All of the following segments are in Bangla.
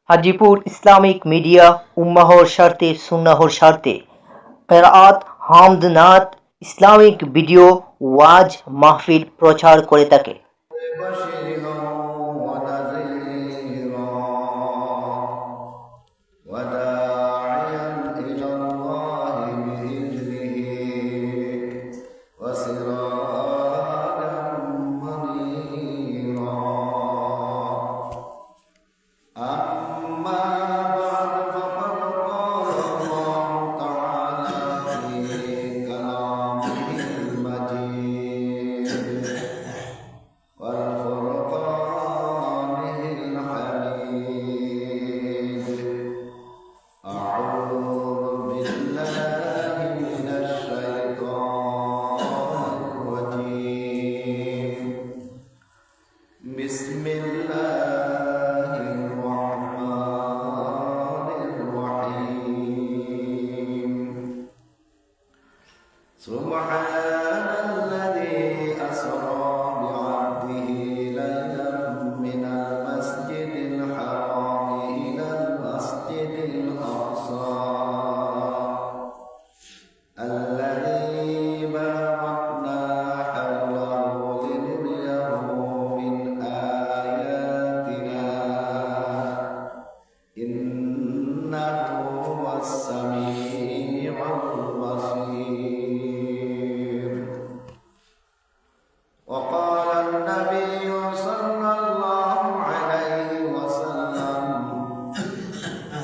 হাজীপুর ইসলামিক মিডিয়া উম্মাহর স্বার্থে সুন্নাহর স্বার্থে কেরাত হামদ নাত ইসলামিক ভিডিও ওয়াজ মাহফিল প্রচার করে থাকে। بشيرا ونذيرا وداعيا إلى الله بإذنه وسراجا منيرا أما بعد فقد قال الله تعالى في كلامه المجيد والفرقانه الحميد أعوذ بالله من الشيطان الرجيم بسم الله الرحمن الرحيم سبحان الذي أسرى بعبده ليلا من المسجد الحرام إلى المسجد الأقصى الذي باركنا حوله لنريه من آياتنا إنه هو السميع البصير وقال النبي صلى الله عليه وسلم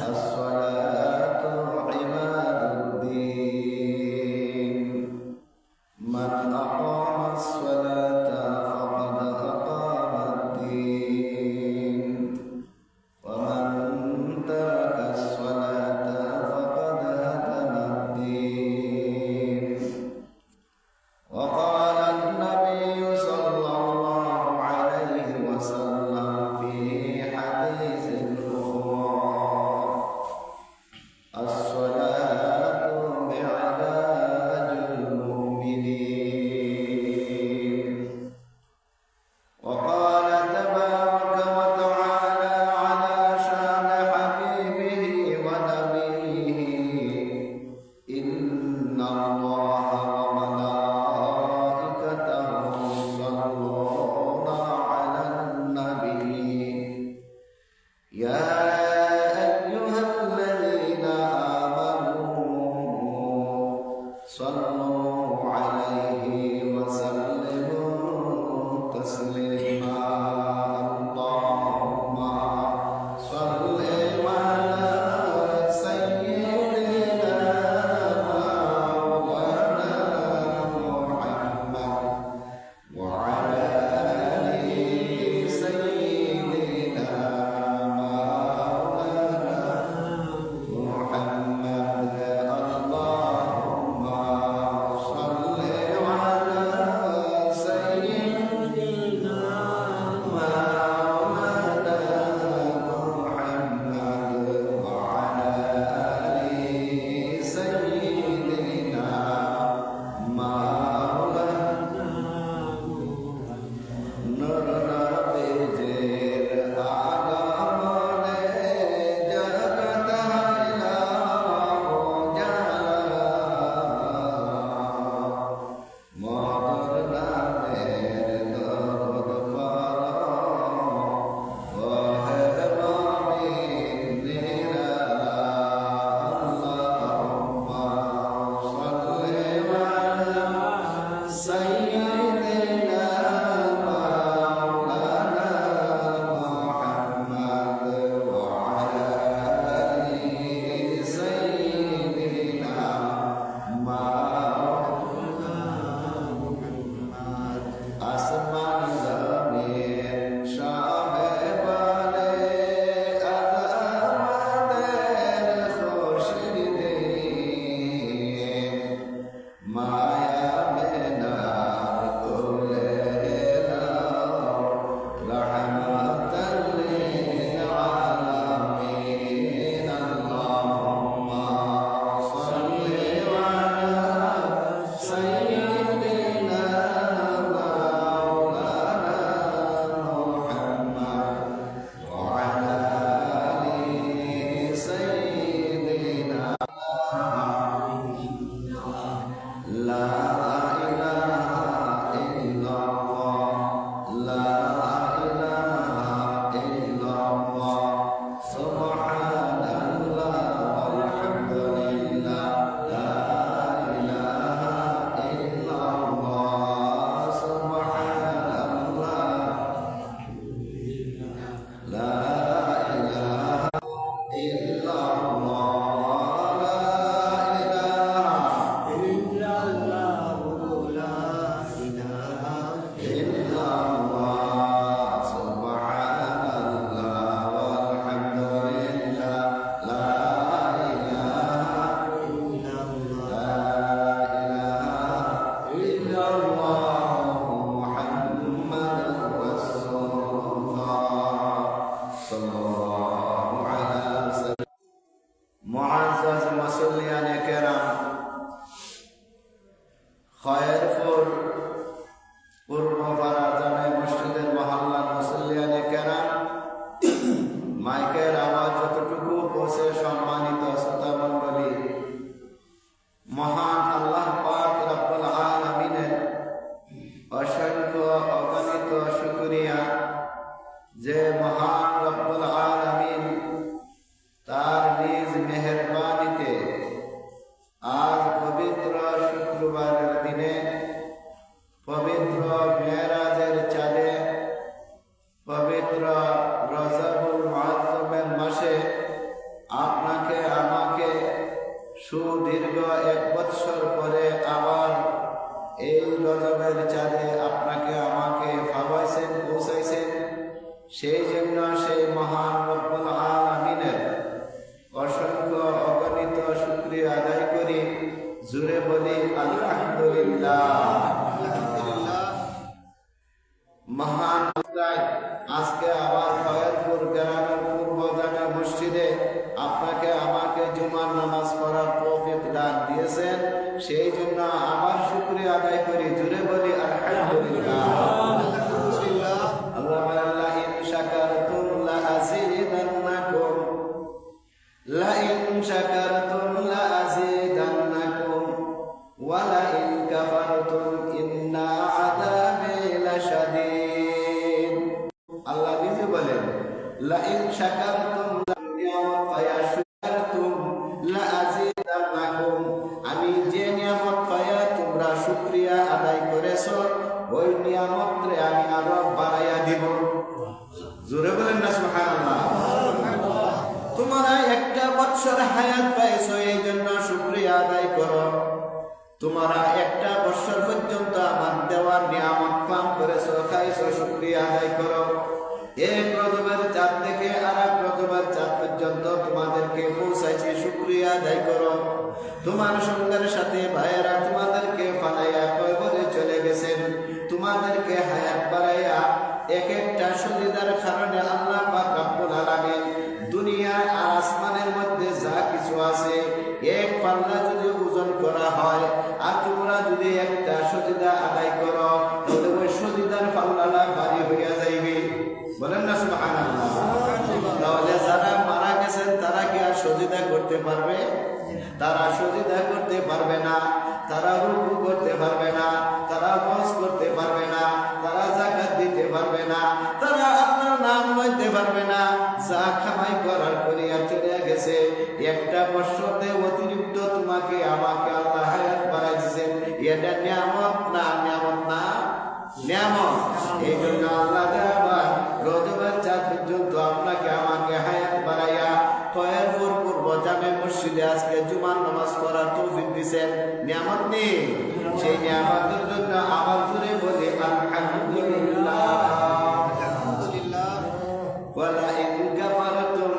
الصلاة عماد الدين من أقام الصلاة فقد أقام الدين ومن ترك الصلاة فقد هدم الدين وقال النبي صلى الله عليه وسلم في حديث الأخرى الصلاة معراج المؤمنين وقال تبارك وتعالى على شان حبيبه ونبيه إن الله وملائكته يصلون على النبي يا أيها الذين آمنوا صلوا عليه وسلموا تسليما اللهم صل على سيدنا مولانا محمد وعلى آل سيدنا مولانا لا إله إلا الله لا إله إلا الله سبحان الله والحمد لله لا إله إلا الله سبحان الله لا إله إلا الله মুআজ্জাজ মুসল্লিয়ানে কেরাম খয়েরপুর পূর্বপাড়া জামে মসজিদের মহল্লার মুসল্লিয়ানে কেরাম মাইকের আওয়াজ যতটুকু পৌঁছে সম্মানিত শ্রোতা মণ্ডলী, মহান আল্লাহ পাক রব্বুল আলামিনের অসংখ্য অগণিত শুকরিয়া যে মহান রব্বুল আলামিন তার নিজ মেহেরবানিতে আজ পবিত্র শুক্রবারের দিনে পবিত্র মেরাজের চাঁদে পবিত্র রজবুল মুআজ্জমের মাসে আপনাকে আমাকে সুদীর্ঘ 1 বৎসর পরে আবার এই রজবের চাঁদে আপনাকে আমাকে ভাবাইছেন, পৌঁছাইছেন। সেই জন্য সেই মহান রব্বুল আলামিনের অসংখ্য অগণিত শুকরিয়া আদায় করি, জুড়ে বলি আলহামদুলিল্লাহ। মহান আজকে আবার খয়েরপুর গ্রামের পূর্ব জামে মসজিদে আপনাকে আমাকে জুমার নামাজ পড়ার তৌফিক দান দিয়েছেন, সেই জন্য আবার শুকরিয়া আদায় করি, জুড়ে বলি আলহামদুলিল্লাহ। আল্লাহ বলেন ইন শাকারতুম লাযিদান্নাকুম লাইন শাকারতুম লাযিদান্নাকুম ওয়া লাইন কাফারতুম ইন্না আযাবি লাশাদীদ। আল্লাহ নিজে বলেন লাইন শাকারতুম ফায়াশকুরতুম লাযিদান্নাকুম, আমি যে নিয়ামত পায়া তোমরা শুকরিয়া আদায় করেছো ওই নিয়ামতরে আমি আরো বাড়াইয়া দিব। জোরে বলেন না সুবহানাল্লাহ। তোমরা 1 বৎসর হায়াত পাইছো এই জন্য শুকরিয়া আদায় করো। তোমরা 1 বৎসর পর্যন্ত আমার দেওয়া নিয়ামত পান করেছো, খাইছো, শুকরিয়া আদায় করো। এক রজবের চাঁদ থেকে আরেক রজবের চাঁদ পর্যন্ত তোমাদেরকে পৌঁছাইছি, শুকরিয়া আদায় করো। তোমার সঙ্গের সাথে ভাইয়েরা তোমাদেরকে ফালাইয়া কবরে চলে গেছেন, তোমাদেরকে হায়াত বাড়াইয়া এক একটা সুবিধার কারণে আল্লাহ পাক রব্বুল আলামিন দুনিয়া আর আসমানের মধ্যে যা কিছু আছে এক পাল্লা যদি ওজন করা হয় আর তোমরা যদি একটা সজিদা আদায় করো তাহলে ওই সজিদার পাল্লাটা ভারী হইয়া যাইবে। বলেন না সুবহানাল্লাহ। তাহলে যারা মারা গেছেন তারা কি আর সজিদা করতে পারবে? তারা সজিদা করতে পারবে না, তারা রুকু করতে পারবে না, তারা হজ করতে পারবে না, তারা যাকাত দিতে পারবে না, তারা আপনার নাম লইতে পারবে না। যা কামাই করার করিয়া চলে গেছে, 1 বৎসরে অতিরিক্ত তোমাকে আমাকে আল্লাহ হায়াত বাড়াই দিয়েছেন, এটা নিয়ামত না? নিয়ামত না? নিয়ামত। এই জন্য আল্লাহ আবার রজবের চাঁদ পর্যন্ত আপনাকে আমাকে হায়াত বাড়াইয়া খয়েরপুর পূর্ব জামে মসজিদে আজকে জুমার নামাজ পড়ার তৌফিক দিয়েছেন। নিয়ামত নেই? সেই নিয়ামতের জন্য আবার জুড়ে বলি আলহামদুলিল্লাহ। ওয়ালা ইন কাফারতুম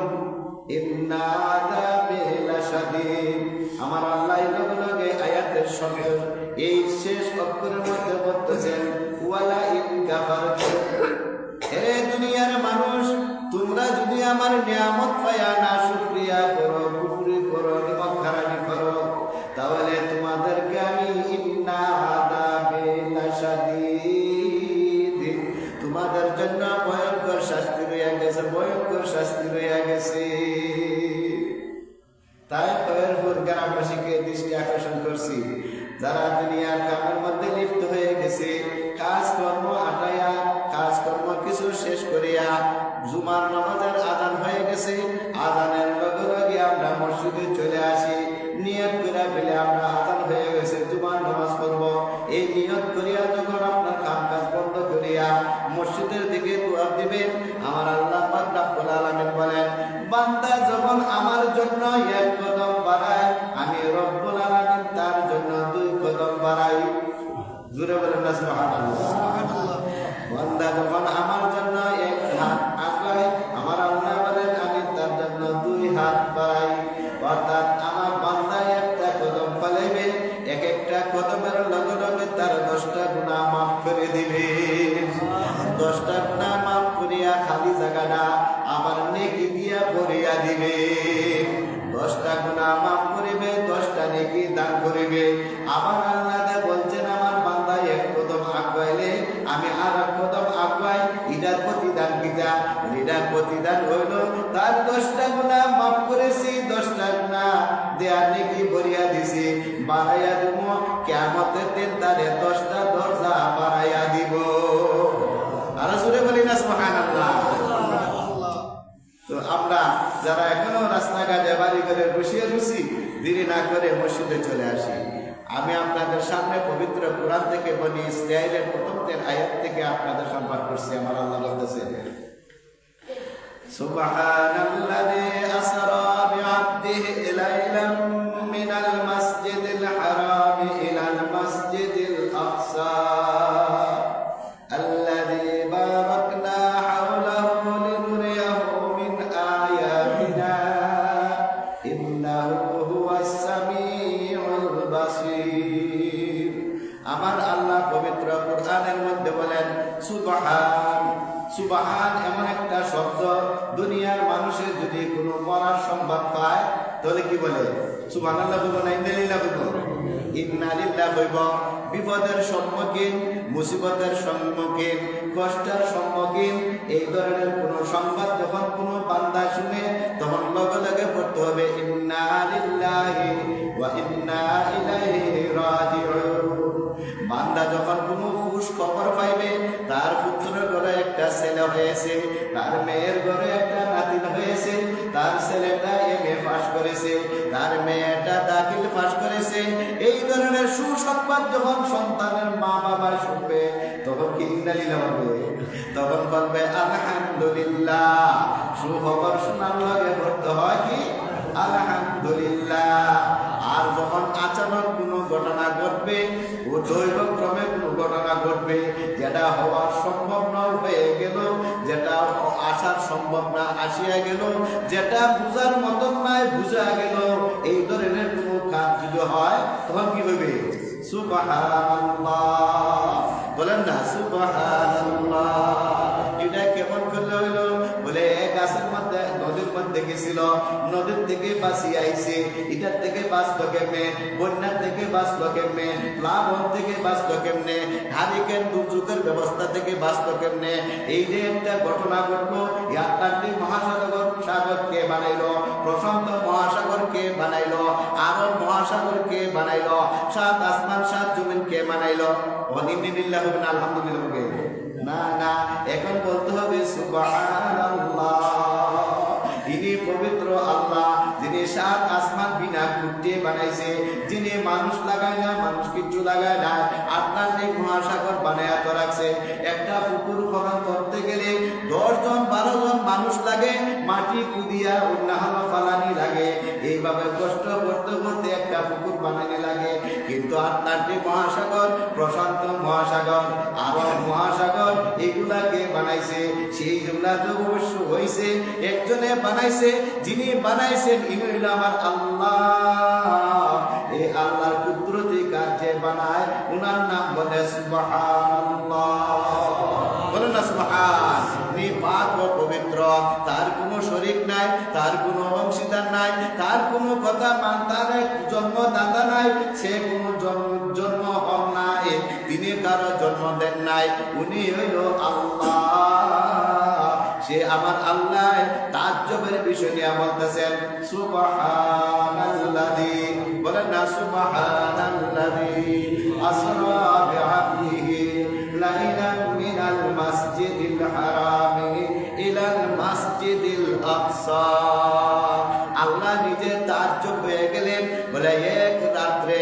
ইন্না আযাবি লাশাদীদ। আমার আল্লাহ লগে লগে আয়াতের সঙ্গে এই শেষ অক্ষরের মধ্যে বলতেছেন ওয়ালা ইন কাফারতুম, হে দুনিয়ার মানুষ, তোমরা যদি আমার নিয়ামত পায়া না শুকরিয়া করো, কুফরি করো, নিমক হারামি করো, তাহলে তোমাদেরকে আমি ইন্না আযাবি লাশাদীদ, তোমাদের জন্য ভয়ঙ্কর শাস্তি রয়ে গেছে, ভয়ঙ্কর শাস্তি রয়ে গেছে। তাই খয়েরপুর যারা দুনিয়ার কামের মধ্যে লিপ্ত হয়ে গেছে, কাজকর্ম আটাইয়া কাজকর্ম কিছু শেষ করিয়া জুমার নামাজের আযান হয়ে গেছে, আযানের লগে লগে আমরা মসজিদে চলে আসি, নিয়ত করে ফেলে আমরা আযান হয়ে গেছে জুমার নামাজ পড়ব, এই নিয়ত করিয়া যখন আপনার কাম কাজ বন্ধ করিয়া মসজিদের দিকে দোয়া দিবেন, আমার আল্লাহ পাক রব্বুল আলামিন বলেন, বান্দা যখন আমার জন্য এক কদম বাড়ায়, আমি রব্বুল আলামিন তার জন্য 2 কদম বাড়াই। জোরে বলেন না সুবহানাল্লাহ। বান্দা যখন আমার জন্য এক হাত আগায়, আমার আল্লাহ বলেন আমি তার জন্য 2 হাত বাড়াই। অর্থাৎ আমার বান্দা একটা কদম ফেলাইবে, এক একটা কদমের লগে লগে তার 10টা গুনাহ মাফ করে দিবে। 10টা গুনাহ মাফ করিয়া খালি জায়গাটা আবার নেকি দিয়া ভরিয়া দিবে। 10টা গুনাহ মাফ করিবে, 10টা নেকি দান করিবে। আবার আল্লাহ বলছেন, আমার বান্দা এক কদম আগাইলে আমি আর এক কদম আগাই, এটার প্রতিদান কিটা? এটার প্রতিদান হইল তার 10টা গুনাহ মাফ করেছি, 10টা গুনাহ দেয়া নেকি ভরিয়া দিছি, বাড়াইয়া দিব। কিয়ামতের দিন তারে 10টা দরজা বাড়াইয়া দিব। আর জোরে বলি না সুবহানাল্লাহ। তো আমরা যারা এখনো রাস্তাঘাটে বাড়ি করে বসিয়ে রয়েছি, দেরি না করে মসজিদে চলে আসি। আমি আপনাদের সামনে পবিত্র কোরআন থেকে বনি ইসরাঈলের প্রথম 3 আয়াত থেকে আপনাদের সংবাদ করছি। আমার আল্লাহ বলতেছেন, সুবহানাল্লাযী আসরা বিআবদিহি লাইলাম মিনাল মাসজিদিল হারাম ইলাল মাসজিদিল আকসা আল্লাযী বারাকনা হাওলাহু লিনুরিয়াহু মিন আয়াতিনা ইন্নাহু হুয়াস সামিউল বাসীর। আমার আল্লাহ পবিত্র কোরআনের মধ্যে বলেন সুবহান। সুবহান এমন একটা শব্দ, দুনিয়ার মানুষের যদি কোনো মরার সংবাদ পায় তাহলে কি বলে? সুবহানাল্লাহ বলবো না ইন্না লিল্লাহ বলবো? ইন্না লিল্লাহ বলব। বিপদের সম্মুখীন, মুসিবতের সম্মুখীন, কষ্টের সম্মুখীন এই ধরনের কোনো সংবাদ যখন কোনো বান্দা শুনে, তখন লগে লগে পড়তে হবে ইন্না লিল্লাহি ওয়া ইন্না ইলাইহি রাজিউন। বান্দা যখন কোনো খুশ খবর পাইবে, তার পুত্রের ঘরে একটা ছেলে হয়েছে, তার মেয়ের ঘরে একটা নাতিন হয়েছে, তার ছেলেটা এমএ পাস করেছে, তার মেয়েটা দাখিল পাস করেছে, এই ধরনের সুসংবাদ যখন সন্তানের মা বাবা শুনবে, তখন কি ইন্নালিল্লাহ বলবে? তখন বলবে আলহামদুলিল্লাহ। সুখবর শোনার লগে পড়তে হয় কি আলহামদুলিল্লাহ। আর যখন আচানক কোনো ঘটনা ঘটবে, ও দৈবক্রমে কোনো ঘটনা ঘটবে, যেটা হওয়ার সম্ভব না হয়ে গেল, যেটা আসার সম্ভব না আসিয়া গেল, যেটা বুঝার মতন নাই বুঝা গেল, এই ধরনের কোনো কাজ যদি হয়, তখন কি হবে? সুবহানাল্লাহ বলেন না সুবহানাল্লাহ। এটা কেমন করলে হইল? বলে গাছের মধ্যে নদীর মধ্যে গেছিল, নদীর থেকে বাঁচি আইছে, এটার থেকে বাঁচলো কেমনে, বন্যার থেকে বাঁচলো কেমনে, প্লাবন থেকে বাঁচলো কেমনে, হারিকেন দুর্যোগের ব্যবস্থা থেকে বাঁচলো কেমনে। এই যে একটা ঘটনা ঘটলো, আটলান্টিক মহাসাগর সাগরকে বানাইলো, প্রশান্ত মহাসাগরকে বানাইলো, আরব মহাসাগরকে বানাইলো, 7 আসমান 7 জমিনকে বানাইলো। ওয়াদিনিল্লাহ হবে না আলহামদুলিল্লাহ হবে না? না, এখন বলতে হবে সুবহানাল্লাহ। ইনি পবিত্র আল্লাহ, যিনি 7 আসমান বিনা খুঁটিয়ে বানাইছে, যিনি মানুষ লাগায় না, মানুষ কিচ্ছু লাগায় না, আটলান্টিক মহাসাগর বানায়া তো রাখছে। একটা পুকুর খনন করতে গেলে 10 জন 12 জন মানুষ লাগে, মাটি কুদিয়া উন্নাহাল ফালানি লাগে, এইভাবে কষ্ট করতে করতে একটা পুকুর বানানি লাগে। কিন্তু আটলান্টিক মহাসাগর, প্রশান্ত মহাসাগর, আরব মহাসাগর এগুলাকে বানাইছে, সেইগুলা তো অবশ্য হইছে একজনে বানাইছে, যিনি বানাইছেন ইনি হইল আমার আল্লাহ। এই আল্লাহর কুদরতি কাজে বানায়, উনার নাম বলে সুবহানাল্লাহ। বলেন না সুবহান। তিনি পাক ও পবিত্র, তার কোনো শরীক নাই, তার কোনো অংশীদার নাই, তার কোনো কথা তার জন্মদাতা নাই, সে কোনো জন্ম হন নাই, তিনি কারো জন্ম দেন নাই, উনি হইল আল্লাহ। সে আমার আল্লাহ। তাজ্জবের বিষয় নিয়ে বলতেছেন সুবহানাল্লাযী, বলেন না সুবহানাল্লাহ। সুবহানাল্লাযী আসরা বিআবদিহি লাইলান মিনাল মাসজিদিল হারামি ইলাল মাসজিদিল আকসা। আল্লাহ নিজে তাজ্জব হয়ে গেলেন, বলে এক রাত্রে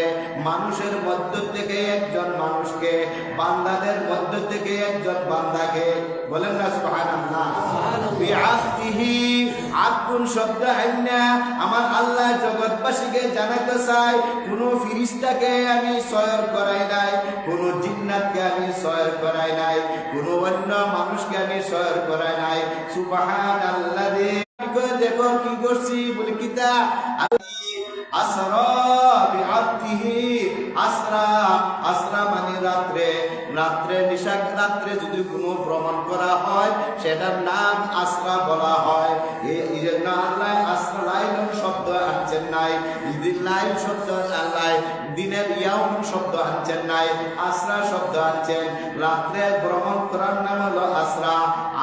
মানুষের মধ্য থেকে একজন মানুষকে, বান্দাদের মধ্য থেকে একজন বান্দাকে, বলেন না সুবহানাল্লাহ, বিআবদিহি, আব্দুন শব্দ আইনা আমার আল্লাহ জগৎবাসীকে জানাতে চাই, কোন ফিরিস্তাকে আমি সয়র করাই নাই, কোন জিন্নাতকে আমি সয়র করাই নাই, কোন অন্য মানুষকে আমি সয়র করাই নাই। সুবহানাল্লাযী, দেখো কি করছি, বলে কিতা আসরা বিআবদিহি, আসরা, আসরা মানে রাত্রে, রাত্রে নিশা, রাত্রে যদি কোনো ভ্রমণ করা হয় সেটার নাম আসরা বলা হয়। এই জন্য আল্লাহ আসরা লাইল শব্দ আনছেন নাই, ঈদিন লাইল শব্দ আল্লাহ দিনের ইয়াউম শব্দ আনছেন নাই, আসরা শব্দ আনছেন। রাত্রে ভ্রমণ করার নাম হলো আসরা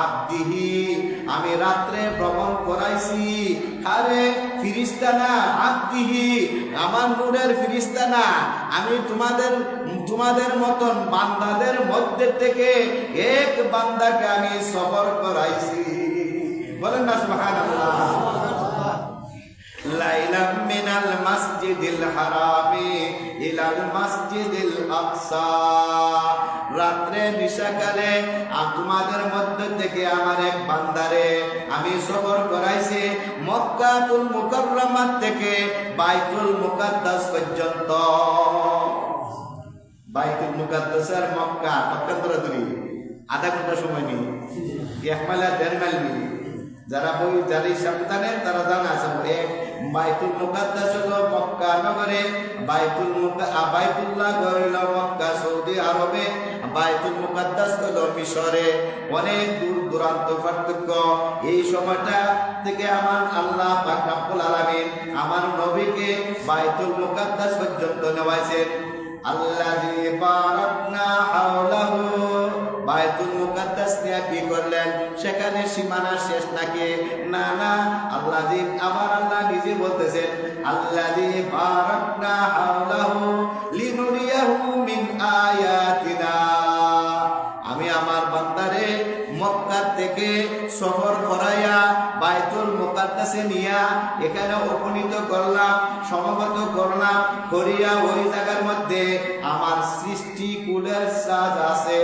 আব্দিহি, আমি রাত্রে ভ্রমণ করাইছি। আরে ফিরিস্তা না, আব্দিহি, আমার নূরের ফিরিস্তা না, আমি তোমাদের মতন বান্দাদের মধ্যে থেকে এক বান্দাকে আমি সফর করাইছি। বলেন না সুবহানাল্লাহ। লাইলাম মিনাল মাসজিদিল হারামি ইলাল মাসজিদিল আকসা, রাত্রে নিশাকালে তোমাদের মধ্য থেকে আমার এক বান্দারে আমি সফর করাইছি মক্কাতুল মুকাররমাত থেকে বাইতুল মুকাদ্দাস পর্যন্ত। বাইতুল মুকাদ্দাসের মক্কা পক্ষান্তর দূরি, আধা ঘন্টা সময় নেই, 1 মাইল 1.5 মাইল নেই। যারা বই যারা সাবধানে তারা জানা আছে, এক বাইতুল মুকাদ্দাস হলো মক্কা নগরে, বাইতুল্লাহ হইল মক্কা সৌদি আরবে, বাইতুল মুকাদ্দাস হলো মিশরে। অনেক দূর দূরান্ত পার্থক্য। এই সময়টা থেকে আমার আল্লাহ পাক রব্বুল আলামিন আমার নবীকে বাইতুল মুকাদ্দাস পর্যন্ত নেওয়াইছেন। আল্লাযী বারাকনা হাওলাহু, বাইতুল মুকাদ্দাস নিয়ে কি করলেন, সেখানে সীমানা শেষ নাকি? না না, আল্লাযী, আমার আল্লাহ নিজে বলতেছেন আল্লাযী বারাকনা হাওলাহু লিনুরিয়াহু মিন আয়াতিনা, আমি আমার বান্দারে মক্কা থেকে সফর করাইয়া বাইতুল মুকাদ্দাসে নিয়া এখানে উপনীত করলাম, সমবেত করলাম, করিয়া ওই জায়গার মধ্যে আমার সৃষ্টি কুলের সাজ আছে।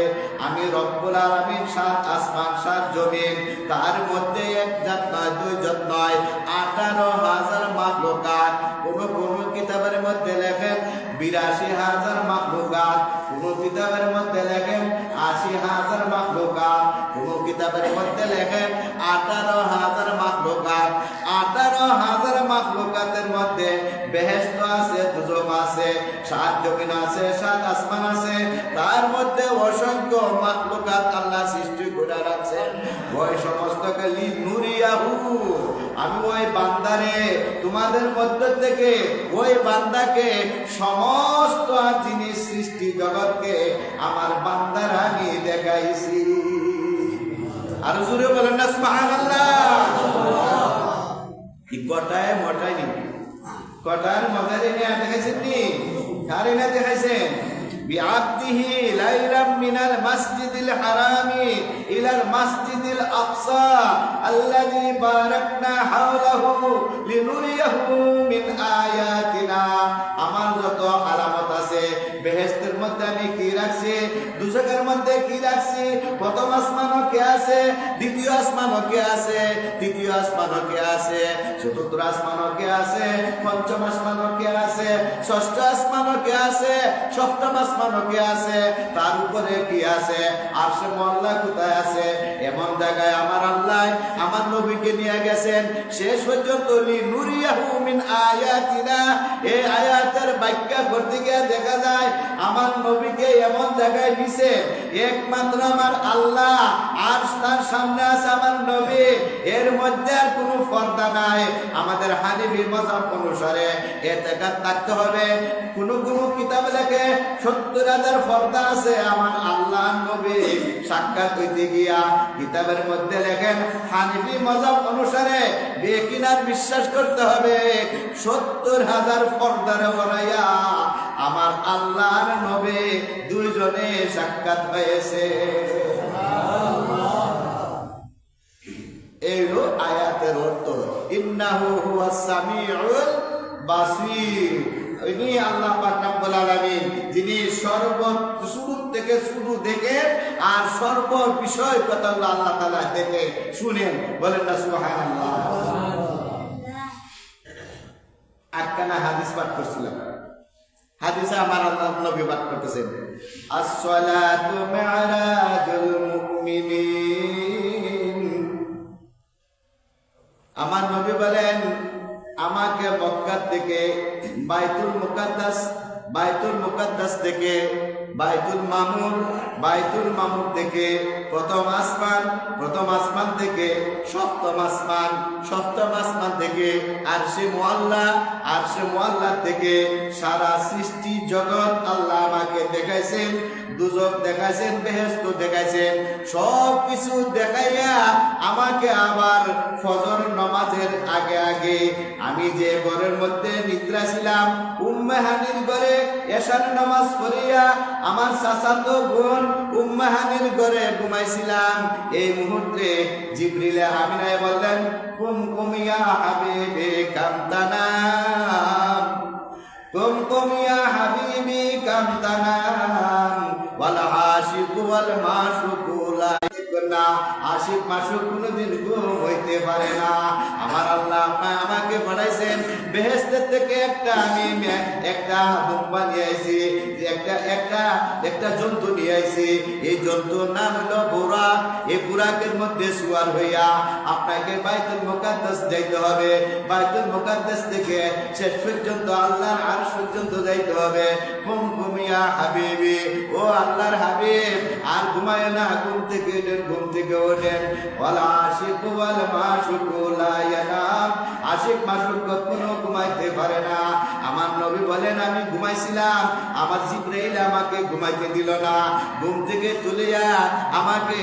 আমি রব্বুল আলামিন 7 আসমান 7 জমিন, তার মধ্যে এক জাত নয়, 2 জাত নয়, 18,000 মাখলুকাত। কোন কিতাবের মধ্যে লেখেন 82,000 মাখলুকাত, কোন কিতাবের মধ্যে লেখেন 80,000 মাখলুকাত, কোন কিতাবের মধ্যে লেখেন 18,000 মাখলুকাত। 18,000 মাখলুকাতের মধ্যে বেহেশত আছে, দুজক আছে, 7 জমিন আছে, 7 আসমান আছে, তার মধ্যে অসংখ্য মাখলুকাত আল্লাহ সৃষ্টি করে রাখছেন। ওই সমস্তকে লিনুরিয়াহু, আমি ওই বান্দারে তোমাদের মধ্য থেকে ওই বান্দাকে সমস্ত জিনিস সৃষ্টি জগৎকে আমার বান্দার আমি দেখাইছি। আর জোরে বলেন না সুবহানাল্লাহ। কি কটায় মটাই নি, কটার মজারে নিয়ে দেখাইছেন নি, কারে না দেখাইছেন? বিআবদিহি লাইলাম মিনাল মাসজিদিল হারামি ইলাল মাসজিদিল আকসা আল্লাযী বারাকনা হাওলাহু লিনুরিয়াহু মিন আয়াতিনা। আমার যত আলামত আছে বেহেশতের মধ্যে আমি কি রাখছি, দুজকের মধ্যে কি রাখছি, প্রথম আসমানও কে আছে, দ্বিতীয় আসমানও কে আছে, তৃতীয় আসমানও কে আছে, চতুর্থ আসমানও কে আছে, পঞ্চম আসমানও কে আছে, ষষ্ঠ আসমানও কে আছে, সপ্তম আসমানও কে আছে, তার উপরে কি আছে, আরশে মওলা কোথায় আছে, এমন জায়গায় আমার আল্লাহ আমার নবীকে নিয়ে গেছেন। শেষ পর্যন্ত লিনুরিয়াহু মিন আয়াতিনা, এই আয়াতের ব্যাখ্যা করতে গিয়ে দেখা যায় আমার নবীকে এমন জায়গায় নিছে, একমাত্র আমার আল্লাহ আর তার সামনে আছে আমার নবী, এর মধ্যে আর কোনো পর্দা নাই। আমাদের হানিফি মাযহাব অনুসারে ইতিকাদ থাকতে হবে। কোন কিতাব লেখে 70,000 পর্দা আছে আমার আল্লাহ নবী সাক্ষাৎ হইতে গিয়া, কিতাবের মধ্যে লেখেন হানিফি মাযহাব অনুসারে বেকিনার বিশ্বাস করতে হবে 70,000 পর্দারে ওরাইয়া আমার আল্লাহর নবী দুইজনে সাক্ষাৎ হয়েছে। এইলো আয়াতের অর্থ, ইন্নাহু হুয়াস সামিউল বাসীর। ইনি আল্লাহ পাক রব্বুল আলামিন, যিনি শুরু থেকে শুরু দেখেন আর সর্ব বিষয় কথাগুলো আল্লাহ তাআলা দেখে শুনেন। বলেন না সুবহানাল্লাহ। আটখানা হাদিস পাঠ করছিলাম। হাদিসে আমার আল্লাহ নবী পাঠ করতেছেন, as-salatu mi'rajul mu'minin। আমার নবী বলেন, আমাকে মক্কা থেকে বাইতুল মুকাদ্দাস থেকে বাইতুল মামুর থেকে প্রথম আসমান থেকে সপ্তম আসমান থেকে আরশে মুআল্লা থেকে সারা সৃষ্টি জগৎ আল্লাহ আমাকে দেখাইছেন। দুজক দেখাইছেন, বেহেশত দেখাইছেন, সব কিছু দেখাইয়া আমাকে আবার ফজর নামাজের আগে আমি যে ঘরের মধ্যে নিদ্রা ছিলাম, উম্মে হানির ঘরে এশার নামাজ পড়িয়া আমার চাচাতো বোন উম্মে হানির ঘরে ঘুমাইছিলাম। এই মুহূর্তে জিবরিল আমিনায় বললেন, কুম ইয়া হাবিবি কামতানাম, কুম ইয়া হাবিবি কামতানাম, ওয়াল আশিকু ওয়াল মাশুকু লা ইয়াকুনা। আশিক মাশুক কোনদিন ঘুম হইতে পারে না। আমার আল্লাহ আমাকে পাঠাইছেন বেহেশতের থেকে আমি একটা দুম্বা নিয়ে আইছি, একটা জন্তু নিয়ে আইছি। এই জন্তুর নাম হলো বুরাক। এই বুরাকের মধ্যে সুয়ার হইয়া আপনাকে বাইতুল মুকাদ্দাস যাইতে হবে। বাইতুল মুকাদ্দাস থেকে শেষ পর্যন্ত আল্লাহর আরশ পর্যন্ত যাইতে হবে। কুম ইয়া হাবিবি, ও আল্লাহর হাবিব, আর ঘুমায় না, ঘুম থেকে ওঠেন। ওয়াল আশিকু ওয়াল মাশুকু লা ইয়ানাম। আশিক মাশুক কখনো ঘুমাইতে পারে না। আমার নবী বলেন, আমি ঘুমাইছিলাম, আমার জিবরাইল আমাকে ঘুমাইতে দিল না। ঘুম থেকে তুলিয়া আমাকে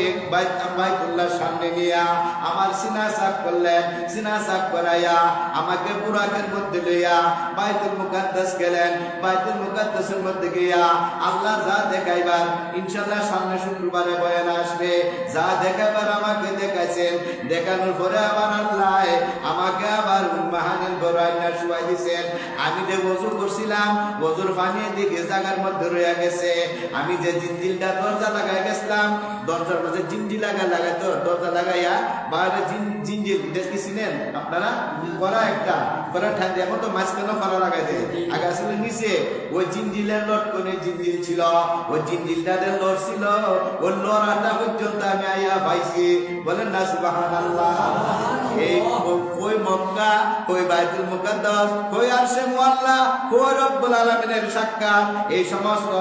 বাইতুল্লাহর সামনে নিয়া আমার সিনা সাক করলেন। সিনা সাক করাইয়া আমাকে বুরাকের মধ্যে লইয়া বাইতুল মুকাদ্দাস গেলেন। বাইতুল মুকাদ্দাসের মধ্যে গিয়া আল্লাহ যা দেখাইবার, ইনশাআল্লাহ সামনে শুক্রবারে বয়ান আসবে, যা দেখাবার আমাকে দেখাইছেন। দেখানোর পরে আমার আল্লাহ আমাকে আবার উম্মাহানের ঘরে শুয়াই দিয়েছেন। আমি যে ওযু করছিলাম, ওযুর পানি দিকে জায়গার মধ্যে রয়ে গেছে। আমি যে জিনজিলটা দরজা লাগাই গেছিলাম, দরজার মধ্যে জিনজি লাগাইতো, দরজা লাগাইয়া বাইরে জিনজিল দেখেছিলেন আপনারা, করা একটা করা ঠান্ডা। এখন তো মাঝখানে করা লাগাই দেয়, আগে আসলে নিচে ওই জিনজিলের লটকনে জিনজিল ছিল, ওই জিনজিলটাতে লড় ছিল। ওই লড়াটা পর্যন্ত আমি আইয়া পাইছি। বলেন না সুবহানাল্লাহ। এই ওই মক্কা, ওই বাইতুল মুকাদ্দাস, ওই আরশে মুআল্লা, ওই রব্বুল আলামিনের সাক্ষাৎ, এই সমস্ত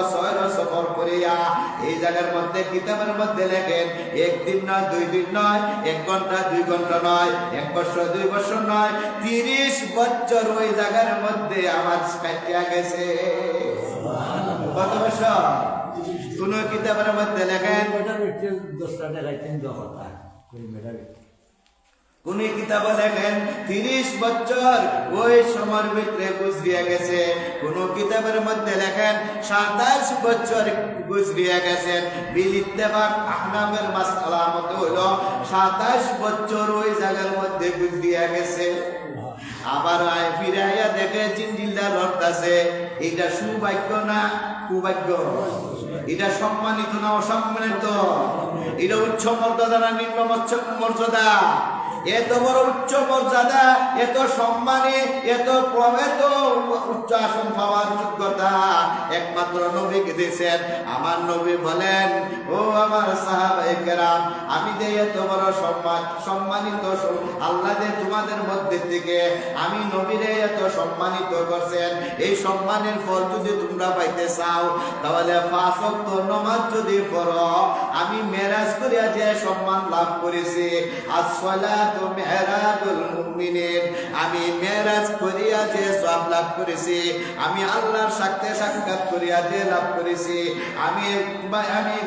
সফর করিয়া এই জায়গার মধ্যে কিতাবের মধ্যে লেখেন, একদিন নয়, 2 দিন নয়, 1 ঘন্টা 2 ঘন্টা নয়, 1 বছর 2 বছর নয়, 30 বছর ওই জায়গার মধ্যে আমার কাটিয়া গেছে। কত বছর? কোন কিতাবের মধ্যে লেখেন, কোন কিতাবে লেখেন 30 বছর ওই সময়ের ভিতরে গুজরিয়া গেছে। কোন কিতাবের মধ্যে লেখেন 27 বছর গুজরিয়া গেছেন। বিল ইত্তেফাক আহনাফের মাসআলা মতে হলো 27 বছর ওই জায়গার মধ্যে গুজরিয়া গেছে। আবার ফিরে আইয়া দেখে জিনজিলটা লড়তাছে। এটা সৌভাগ্য না কুভাগ্য? এটা সম্মানিত না অসম্মানিত? এটা উচ্চ মর্যাদা না নিম্ন মর্যাদা? এত বড় উচ্চ মর্যাদা, এত সম্মানী, এত উচ্চ আসন পাওয়ার যোগ্যতা একমাত্র নবীকে দিয়েছেন। আমার নবী বলেন, ও আমার সাহাবায়ে কেরাম, আমি যে এত বড় সম্মানিত আল্লাহ যে তোমাদের মধ্যে থেকে আমি নবীরে এত সম্মানিত করছেন, এই সম্মানের ফল যদি তোমরা পাইতে চাও, তাহলে 5 ওয়াক্ত নামাজ যদি পড়ো, আমি মেরাজ করিয়া যে সম্মান লাভ করেছি, আসসালাতু মি'রাজুল মুমিনিন, আমি মেরাজ করিয়া করিয়া যে সওয়াব লাভ করেছি, আমি আল্লাহর সাথে সাক্ষাৎ করিয়া যে লাভ করেছি, আমি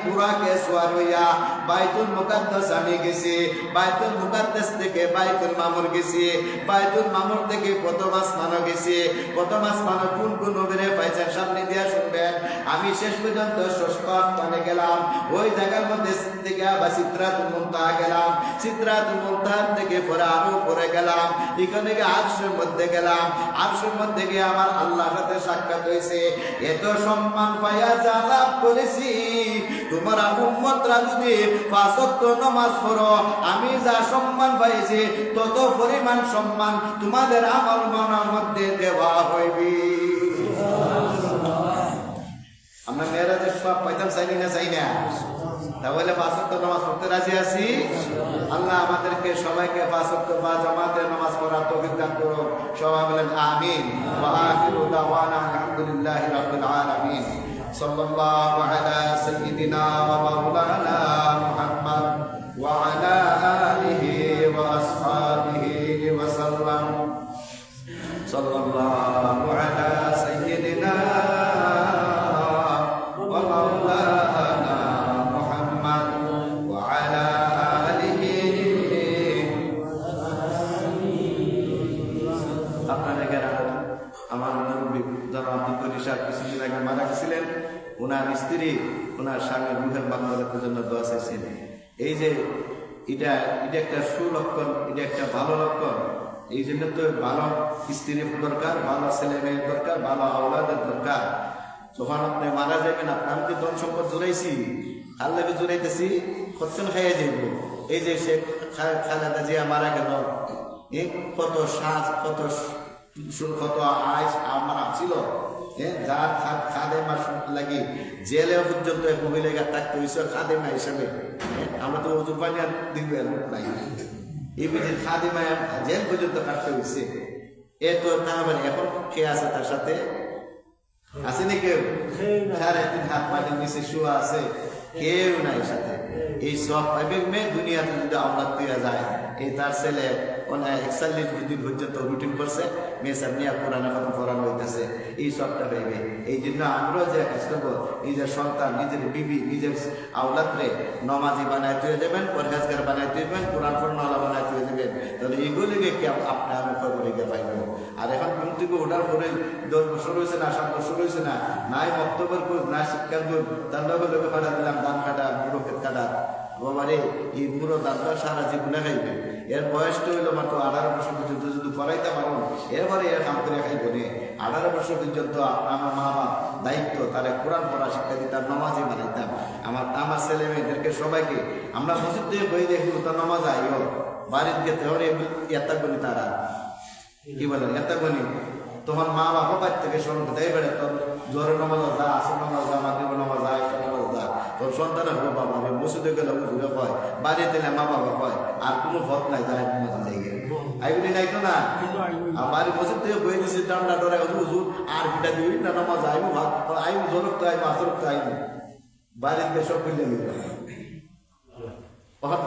বুরাকে সওয়ার হইয়া বাইতুল মুকাদ্দাস আমি গেছি, বাইতুল মুকাদ্দাস থেকে বাইতুল মামুর গেছি, বাইতুল মামুর থেকে প্রথম আসমানও গেছি, প্রথম আসমানও কোন কোন নবীরে পাইছেন সামনে দিয়া শুনবেন। আমি শেষ পর্যন্ত ষষ্ঠ আসমানে গেলাম, ওই জায়গার মধ্যে থেকে আবার সিদরাতুল মুনতাহা গেলাম, সিদরাতুল মুনতাহা থেকে পরে আরো পরে গেলাম, এখানে গিয়ে আরশের মধ্যে গেলাম, আরশের মধ্যে গিয়ে আমার আল্লাহর সাথে সাক্ষাৎ হয়েছে। এত সম্মান পাইয়া যা লাভ করেছি, তোমরা উম্মতরা যদি 5 ওয়াক্ত নামাজ পড়ো, আমি যা সম্মান পাইছি তত পরিমাণ সম্মান তোমাদের আমল নামার মধ্যে দেওয়া হইবে। আমরা মেয়েরাদের সব পাইতাম চাইনি না, চাই না? তাহলে 5 ওয়াক্ত নামাজ পড়তে রাজি আছি? আল্লাহ আমাদেরকে সবাইকে 5 ওয়াক্ত বা জামাতে নামাজ পড়ার তৌফিক দান করো। সবাই বলেন আমিন। ওয়া আখিরু দাওয়ানা আলহামদুলিল্লাহি রাব্বিল আলামিন। সাল্লাল্লাহু আলা সাইয়্যিদিনা ওয়া মাওলানা মুহাম্মদ ওয়া আলা আলিহি ওয়া আসহাবিহি ওয়া সাল্লাম। সাল্লাল্লাহু আলা সাইয়্যিদিনা ওয়া মাওলানা মুহাম্মদ ওয়া আলা আলিহি। আপনারা গ্রামে আমার মুরব্বী যারা আব্দুল করিম সাহেব কিছুদিন আগে মারা গেছিলেন, ওনার স্ত্রী ওনার স্বামীর রুহের মাগফিরাতের জন্য দোয়া চাইছেন। এই যে এটা একটা সুলক্ষণ, এটা একটা ভালো লক্ষণ। এই জন্য তো ভালো স্ত্রী দরকার, ভালো ছেলে মেয়ের দরকার, ভালো আওলাদের দরকার। যখন আপনি মারা যাবেন, আমি যে ধন সম্পদ জোরাইছি, আল্লাহকে জোরাইতেছি, কতক্ষণ খাইয়া যাইব। এই যে সে খালেদা জিয়া মারা গেল, কত সাজ, কত আইস আমার ছিল, যার খাদেমা লাগি জেলে পর্যন্ত এক মহিলাকে থাকতে হয়েছে খাদেমা হিসাবে। আমরা তো ওজু পানি আর দিবে নাই, এই বিধি খাদেমা জেল পর্যন্ত কাটতে হয়েছে। এ তো তাহলে এখন কে আছে তার সাথে? আসেনি কেউ? 3.5 হাত মাটির নিচে শুয়া আছে, কেউ নাই সাথে। এই সব মেয়ে দুনিয়াতে যদি আমরা পেয়ে যায়, এই তার ছেলে 41 দিন পর্যন্ত রুটিন করছে, মেয়ে সাহেব নিয়ে পুরানো কথা পড়ানো হইতেছে, এই সবটা পাইবে। এই জন্য আমরাও যে কাজ করবো, নিজের সন্তান, নিজের বিবি, নিজের আওলাদরে নমাজি বানায় তুলে দেবেন, পরহেজগার বানায় দেবেন, কোরআন পড়নাওয়ালা বানায় তুলে দেবেন, তাহলে এইগুলিকে কি আপনার আমি খবরিকে পাইব। আর এখন ঘুম থেকে ওঠার পরে 10 বছর হয়েছে না, 7 বছর হয়েছে না, নাই বক্তব্যের গুণ, না শিক্ষার গুণ, তার লোকে ফাটা দিলাম দান কাটা, বুড়োকে কাটা। বাবারে, এই বুড়ো দানটা সারা জীবনে খাইবে। এর বয়সটা হইলো মাত্র 18 বছর পর্যন্ত যদি পড়াইতে পারো, এরপরে এর কাম করে খাইব নে। 18 বছর পর্যন্ত আমার মা বাপ দায়িত্ব, তারা কোরআন পড়া শিক্ষা দিতাম, নামাজি বানাইতাম। আমার ছেলে মেয়েদেরকে সবাইকে আমরা মসজিদ থেকে বই দেখি, তার নামাজ আইও বাড়ির গেতে হলে এতা গণি, তারা কি বলেন এতা গণি। তখন মা বাবা বাড়ি থেকে স্মরণ দেয় বেড়ে, তোর জোরে নামাজ যা, আসর নামাজ যা, মাগরিব নামাজ যা, ঈশা নামাজ যা। তোর সন্তান হবে বাবা, আমি মসজিদে গেলে ঘুরে কয়, বাড়িতে দিলে মা বাবা কয়, আর কোনো ভোট নাই, তাই আইবুলি নাই তো না। আমার মসজিদ থেকে বই দিছি, ডান্ডা ডরে হুজুর আর পিঠা দিবি না, নামাজ আইবো, ভাত আইবো, জোরক তো আইবো, আসরক তো আইবো, বাড়িতে সব মিলে নিবে।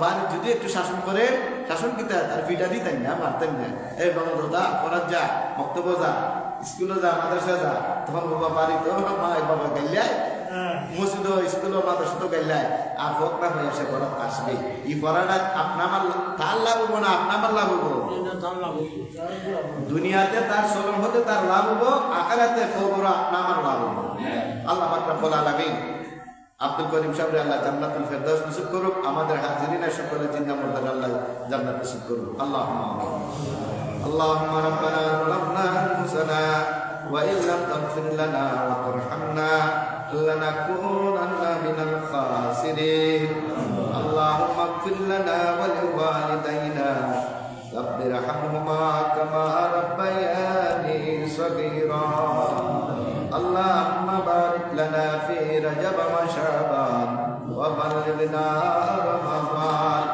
বাড়ি যদি একটু শাসন করে, শাসন কিতা তার পিঠা দিতেন না, মারতেন না। এই বাবা পড়ার যা, বক্তব্য যা, স্কুলে যা, মাদ্রাসা যা। তখন বাবা বাড়িতে মা বাবা গাইলাই, মসজিদ স্কুল মাদ্রাসা তো গাইলাই, আর হোক না হয়ে সে পড়া আসবে। এই পড়াটা আপনার তার লাভ হবো না, আপনার লাভ হবো। দুনিয়াতে তার চলন হতে তার লাভ হবো, আখিরাতে খবর আপনার লাভ হবো। আল্লাহ পাক রব্বুল আলামিন আব্দুল করিম সাহেব আল্লাহ জান্নাতুল ফেরদাউস নসিব করুক, আমাদের হাজিরিনা সকলে জিন্দা মুর্দার আল্লাহ জান্নাত নসিব করুক। আল্লাহুম্মা আল্লাহুম্মা রাব্বানা যালামনা আনফুসানা ওয়া ইন লাম তাগফির লানা ওয়া তারহামনা লানাকুনান্না মিনাল খাসিরিন। আল্লাহুম্মা ইগফির লানা ওয়া লিওয়ালিদাইনা রাব্বিরহামহুমা কামা রাব্বায়ানি সগীরা। اللهم بارك لنا في رجب وشعبان وبلغنا رمضان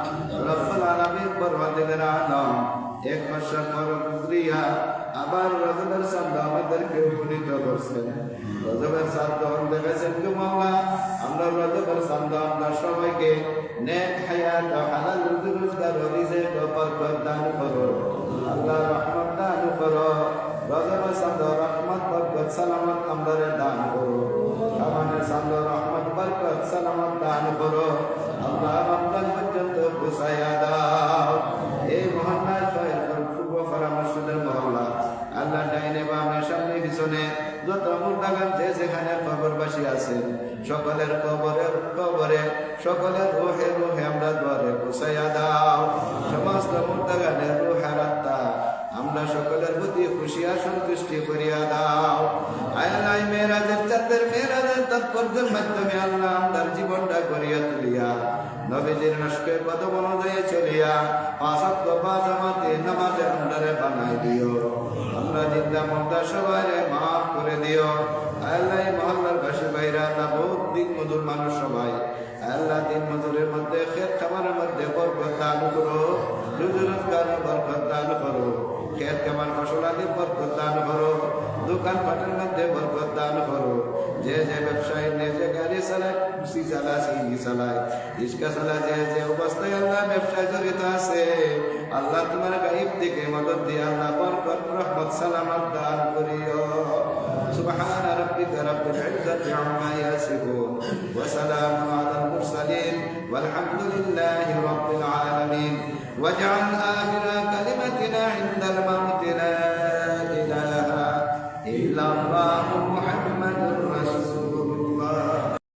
رب العالمين परवरदिगार आलम एक वर्ष पर गुजरिया আবার রজবের চাঁদ আমাদেরকে উপনীত করছেন। রজবের চাঁদ দেখেছেন কি মাওলা, আমরা রজবের চাঁদ আমরা সবাইকে নেক হায়াত হালাল রোজগার রিজিক বরকত দান করো, আল্লাহ রহমত দান করো। সালামত আমরারে দান করো আমাদের সামনে রহমত বরকত সালামত দান করো আল্লাহ রমজান পর্যন্ত পৌঁছাইয়া দাও এই মহল্লার পূর্ব ফারা মসজিদের মহল্লা আল্লাহ ডাইনে বামে সামনে পিছনে যত মুর্দাগান যে যেখানে কবরবাসী আছে সকলের কবরে সকলের রোহে রোহে আমরা দ্বারে পৌঁছাইয়া দাও সমস্ত মুর্দাগানের রোহের আত্মা আমরা সকলের প্রতি খুশি আর সন্তুষ্টি করিয়া দাও আল্লাহ মেরাজের চাঁদের মেরাজের তাৎপর্যের মাধ্যমে আল্লাহ আমাদের জীবনটা করিয়া তুলিয়া নবীজির নস্কে কদম অনুযায়ী চলিয়া পাঁচ ওয়াক্ত পাঁচ জামাতে নামাজে আমরারে বানাই দিও আমরা জিন্দা মুর্দা সবাইরে মাফ করে দিও আল্লাহ মহল্লার বাসী ভাইরা আল্লাহ বহুত দিন মজুর মানুষ সবাই আল্লাহ দিন মজুরের মধ্যে খেত খামারের মধ্যে বরকত দান করো রুজি রোজগারের বরকত দান করো খেত খামার ফসলাদির বরকত দান করো দোকান পাটের মধ্যে বরকত দান করো যে যে ব্যবসায়ী যে গাড়ি চালায় সি চালায় সিঙ্গি চালায় রিক্সা চালায় যে অবস্থায় আল্লাহ ব্যবসায় জড়িত আছে আল্লাহ তোমার গাইব দিকে মদত দিয়ে আল্লাহ বরকত রহমত সালামত দান করিও سبحان ربك رب العزة عما يصفون وسلام على المرسلين والحمد لله رب العالمين واجعل آخر كلمتنا عند الموت لا إله إلا الله